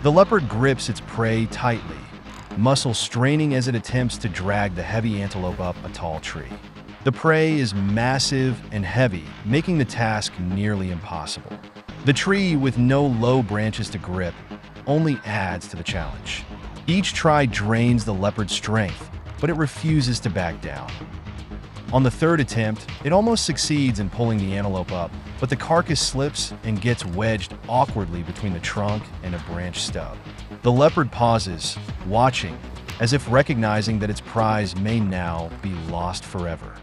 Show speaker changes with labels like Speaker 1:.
Speaker 1: The leopard grips its prey tightly, muscles straining as it attempts to drag the heavy antelope up a tall tree. The prey is massive and heavy, making the task nearly impossible. The tree, with no low branches to grip, only adds to the challenge. Each try drains the leopard's strength, but it refuses to back down. On the third attempt, it almost succeeds in pulling the antelope up, but the carcass slips and gets wedged awkwardly between the trunk and a branch stub. The leopard pauses, watching, as if recognizing that its prize may now be lost forever.